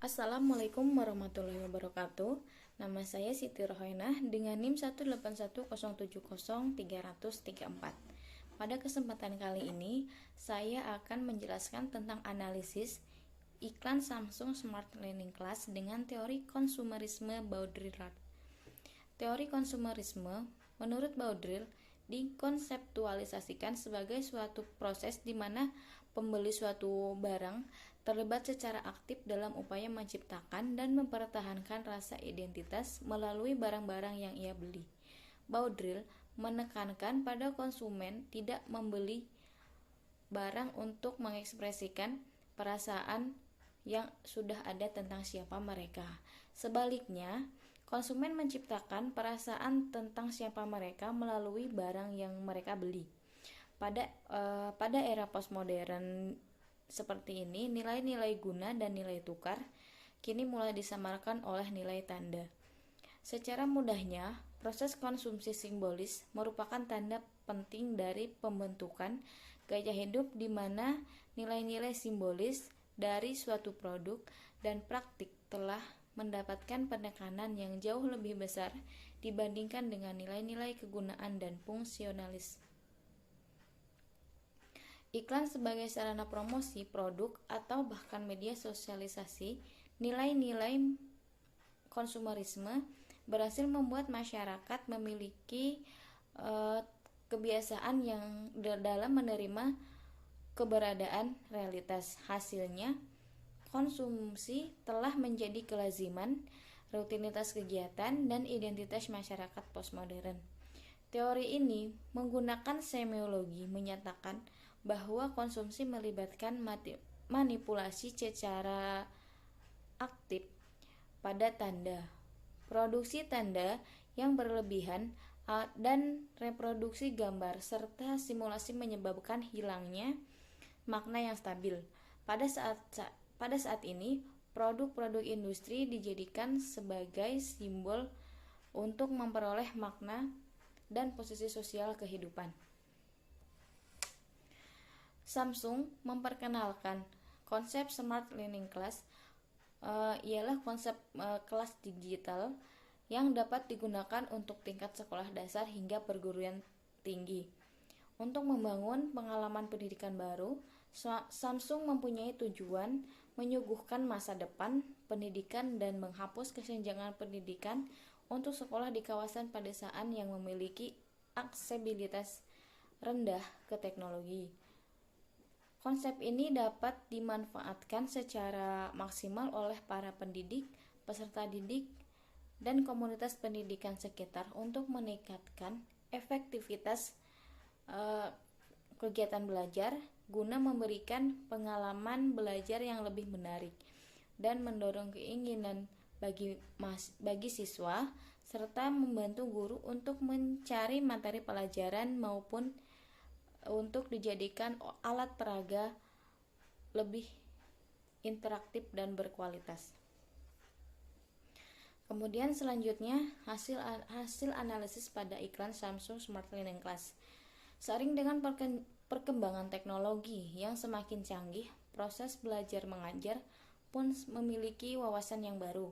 Assalamualaikum warahmatullahi wabarakatuh. Nama saya Siti Rohainah dengan NIM 181070334. Pada kesempatan kali ini, saya akan menjelaskan tentang analisis iklan Samsung Smart Learning Class dengan teori konsumerisme Baudrillard. Teori konsumerisme menurut Baudrillard dikonseptualisasikan sebagai suatu proses di mana pembeli suatu barang terlibat secara aktif dalam upaya menciptakan dan mempertahankan rasa identitas melalui barang-barang yang ia beli. Baudrillard menekankan pada konsumen tidak membeli barang untuk mengekspresikan perasaan yang sudah ada tentang siapa mereka. Sebaliknya, konsumen menciptakan perasaan tentang siapa mereka melalui barang yang mereka beli. Pada era postmodern seperti ini, nilai-nilai guna dan nilai tukar kini mulai disamarkan oleh nilai tanda. Secara mudahnya, proses konsumsi simbolis merupakan tanda penting dari pembentukan gaya hidup di mana nilai-nilai simbolis dari suatu produk dan praktik telah mendapatkan penekanan yang jauh lebih besar dibandingkan dengan nilai-nilai kegunaan dan fungsionalis. Iklan sebagai sarana promosi produk atau bahkan media sosialisasi, nilai-nilai konsumerisme berhasil membuat masyarakat memiliki kebiasaan yang dalam menerima keberadaan realitas. Hasilnya, konsumsi telah menjadi kelaziman, rutinitas kegiatan, dan identitas masyarakat postmodern. Teori ini menggunakan semiologi menyatakan bahwa konsumsi melibatkan manipulasi secara aktif pada tanda, produksi tanda yang berlebihan, dan reproduksi gambar serta simulasi menyebabkan hilangnya makna yang stabil. Pada saat ini, produk-produk industri dijadikan sebagai simbol untuk memperoleh makna dan posisi sosial kehidupan. Samsung memperkenalkan konsep Smart Learning Class, ialah konsep kelas digital yang dapat digunakan untuk tingkat sekolah dasar hingga perguruan tinggi. Untuk membangun pengalaman pendidikan baru, Samsung mempunyai tujuan menyuguhkan masa depan pendidikan dan menghapus kesenjangan pendidikan untuk sekolah di kawasan pedesaan yang memiliki aksesibilitas rendah ke teknologi. Konsep ini dapat dimanfaatkan secara maksimal oleh para pendidik, peserta didik, dan komunitas pendidikan sekitar untuk meningkatkan efektivitas kegiatan belajar guna memberikan pengalaman belajar yang lebih menarik dan mendorong keinginan bagi siswa serta membantu guru untuk mencari materi pelajaran maupun untuk dijadikan alat peraga lebih interaktif dan berkualitas. Kemudian selanjutnya hasil analisis pada iklan Samsung Smart Learning Class. Seiring dengan perkembangan teknologi yang semakin canggih, proses belajar mengajar pun memiliki wawasan yang baru.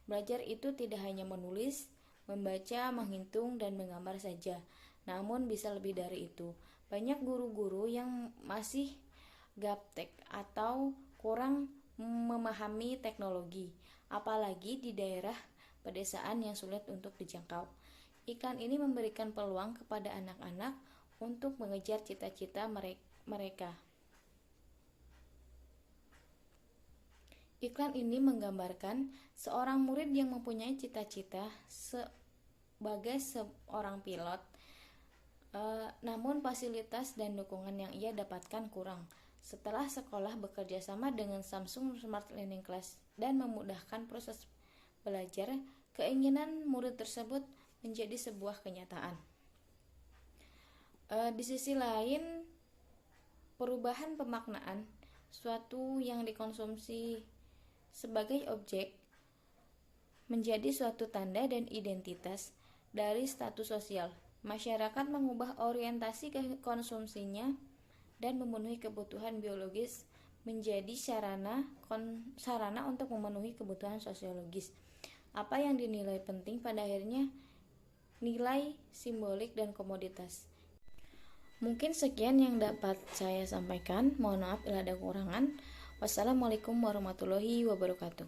Belajar itu tidak hanya menulis, membaca, menghitung, dan menggambar saja, namun bisa lebih dari itu. Banyak guru-guru yang masih gaptek atau kurang memahami teknologi, apalagi di daerah pedesaan yang sulit untuk dijangkau. Iklan ini memberikan peluang kepada anak-anak untuk mengejar cita-cita mereka. Iklan ini menggambarkan seorang murid yang mempunyai cita-cita sebagai seorang pilot, namun fasilitas dan dukungan yang ia dapatkan kurang. Setelah sekolah bekerja sama dengan Samsung Smart Learning Class dan memudahkan proses belajar, keinginan murid tersebut menjadi sebuah kenyataan. Di sisi lain, perubahan pemaknaan suatu yang dikonsumsi sebagai objek menjadi suatu tanda dan identitas dari status sosial. Masyarakat mengubah orientasi ke konsumsinya dan memenuhi kebutuhan biologis menjadi sarana untuk memenuhi kebutuhan sosiologis. Apa yang dinilai penting pada akhirnya nilai simbolik dan komoditas. Mungkin sekian yang dapat saya sampaikan. Mohon maaf bila ada kekurangan. Wassalamualaikum warahmatullahi wabarakatuh.